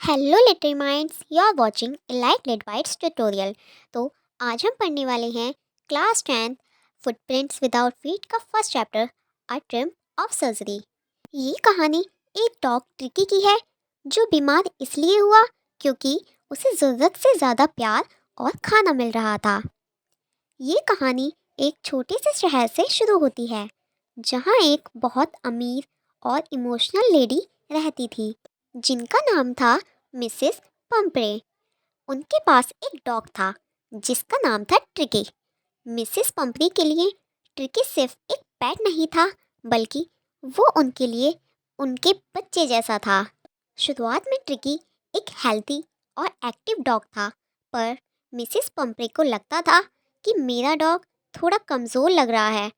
Hello little minds, you are watching like Lit Bytes tutorial. तो आज हम पढ़ने वाले हैं क्लास 10 फुटप्रिंट्स विदाउट फीट का first chapter, a triumph of surgery. ये कहानी एक डॉग ट्रिकी की है जो बीमार इसलिए हुआ क्योंकि उसे ज़रूरत से ज़्यादा प्यार और खाना मिल रहा था। ये कहानी एक छोटे से शहर से शुरू होती है जहाँ एक बहुत अमीर और इमोशनल लेडी रहती थी जिनका नाम था मिसेस पंपरे। उनके पास एक डॉग था जिसका नाम था ट्रिकी। मिसेस पंपरी के लिए ट्रिकी सिर्फ एक पेट नहीं था, बल्कि वो उनके लिए उनके बच्चे जैसा था। शुरुआत में ट्रिकी एक हेल्थी और एक्टिव डॉग था, पर मिसेस पंपरे को लगता था कि मेरा डॉग थोड़ा कमज़ोर लग रहा है।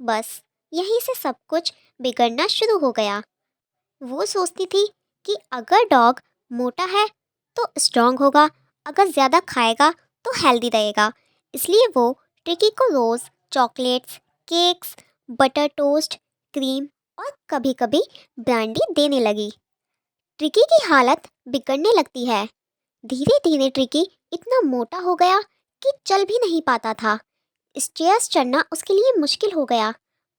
बस यहीं से सब कुछ बिगड़ना शुरू हो गया। वो सोचती थी कि अगर डॉग मोटा है तो स्ट्रांग होगा, अगर ज़्यादा खाएगा तो हेल्दी रहेगा। इसलिए वो ट्रिकी को रोज़ chocolates, cakes, butter toast, cream और कभी कभी ब्रांडी देने लगी। ट्रिकी की हालत बिगड़ने लगती है। धीरे धीरे ट्रिकी इतना मोटा हो गया कि चल भी नहीं पाता था। स्टेयर्स चढ़ना उसके लिए मुश्किल हो गया।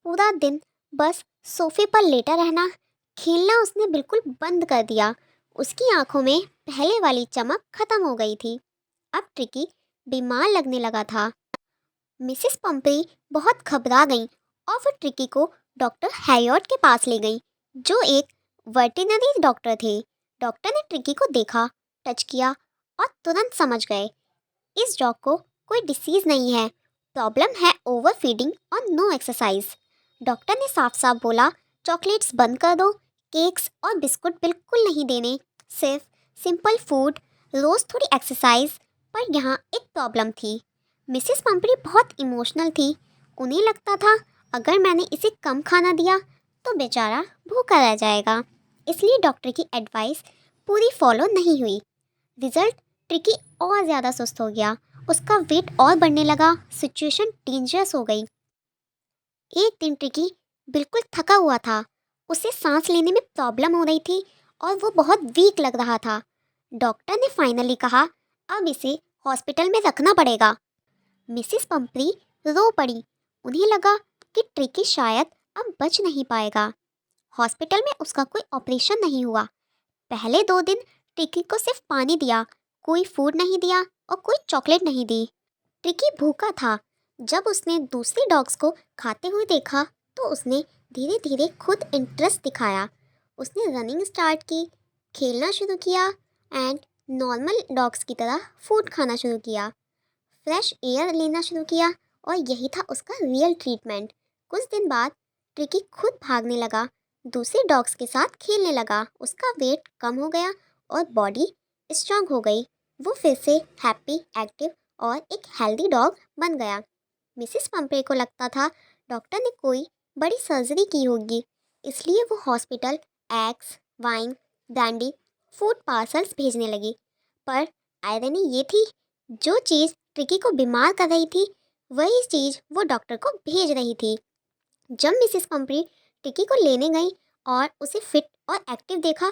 पूरा दिन बस सोफे पर लेटा रहना, खेलना उसने बिल्कुल बंद कर दिया। उसकी आंखों में पहले वाली चमक खत्म हो गई थी। अब ट्रिकी बीमार लगने लगा था। मिसेस पंपरी बहुत घबरा गई और वो ट्रिकी को डॉक्टर हैरियट के पास ले गई, जो एक वेटरनरी डॉक्टर थे। डॉक्टर ने ट्रिकी को देखा, टच किया और तुरंत समझ गए इस डॉग को कोई डिसीज़ नहीं है, प्रॉब्लम है ओवर फीडिंग और नो एक्सरसाइज। डॉक्टर ने साफ साफ बोला, चॉकलेट्स बंद कर दो, केक्स और बिस्कुट बिल्कुल नहीं देने, सिर्फ सिंपल फूड, रोज़ थोड़ी एक्सरसाइज। पर यहाँ एक प्रॉब्लम थी। मिसेस पंपरी बहुत इमोशनल थी। उन्हें लगता था अगर मैंने इसे कम खाना दिया तो बेचारा भूखा रह जाएगा। इसलिए डॉक्टर की एडवाइस पूरी फॉलो नहीं हुई। रिजल्ट, ट्रिकी और ज़्यादा सुस्त हो गया, उसका वेट और बढ़ने लगा, सिचुएशन डेंजरस हो गई। एक दिन ट्रिकी बिल्कुल थका हुआ था, उसे सांस लेने में प्रॉब्लम हो रही थी और वो बहुत वीक लग रहा था। डॉक्टर ने फाइनली कहा अब इसे हॉस्पिटल में रखना पड़ेगा। मिसेस पंपरी रो पड़ी। उन्हें लगा कि ट्रिकी शायद अब बच नहीं पाएगा। हॉस्पिटल में उसका कोई ऑपरेशन नहीं हुआ। पहले 2 दिन ट्रिकी को सिर्फ पानी दिया, कोई फूड नहीं दिया और कोई चॉकलेट नहीं दी। ट्रिकी भूखा था। जब उसने दूसरे डॉग्स को खाते हुए देखा तो उसने धीरे धीरे खुद इंटरेस्ट दिखाया। उसने रनिंग स्टार्ट की, खेलना शुरू किया एंड नॉर्मल डॉग्स की तरह फूड खाना शुरू किया, फ्रेश एयर लेना शुरू किया और यही था उसका रियल ट्रीटमेंट। कुछ दिन बाद ट्रिकी खुद भागने लगा, दूसरे डॉग्स के साथ खेलने लगा, उसका वेट कम हो गया और बॉडी स्ट्रांग हो गई। वो फिर से हैप्पी, एक्टिव और एक हेल्दी डॉग बन गया। मिसेस पंपरे को लगता था डॉक्टर ने कोई बड़ी सर्जरी की होगी, इसलिए वो hospital eggs, wine, brandy, food parcels भेजने लगी। पर आयरनी ये थी, जो चीज़ ट्रिकी को बीमार कर रही थी वही चीज़ वो डॉक्टर को भेज रही थी। जब मिसेस पंपरी ट्रिकी को लेने गई और उसे फिट और एक्टिव देखा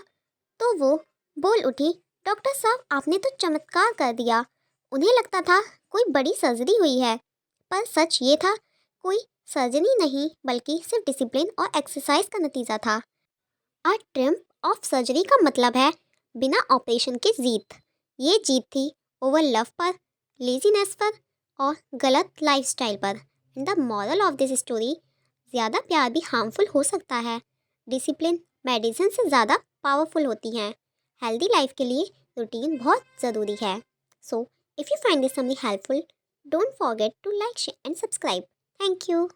तो वो बोल उठी, डॉक्टर साहब आपने तो चमत्कार कर दिया। उन्हें लगता था कोई बड़ी सर्जरी हुई है, पर सच ये था कोई सर्जरी नहीं बल्कि सिर्फ डिसिप्लिन और एक्सरसाइज का नतीजा था। अ ट्रिम्प ऑफ सर्जरी का मतलब है बिना ऑपरेशन के जीत। ये जीत थी ओवर लव पर, लेजीनेस पर और गलत लाइफस्टाइल पर। The moral of this story, ज़्यादा प्यार भी हार्मफुल हो सकता है। डिसिप्लिन मेडिसिन से ज़्यादा पावरफुल होती हैं। हेल्दी लाइफ के लिए रूटीन बहुत ज़रूरी है। So if you find this something helpful, don't forget to like, share and subscribe. Thank you.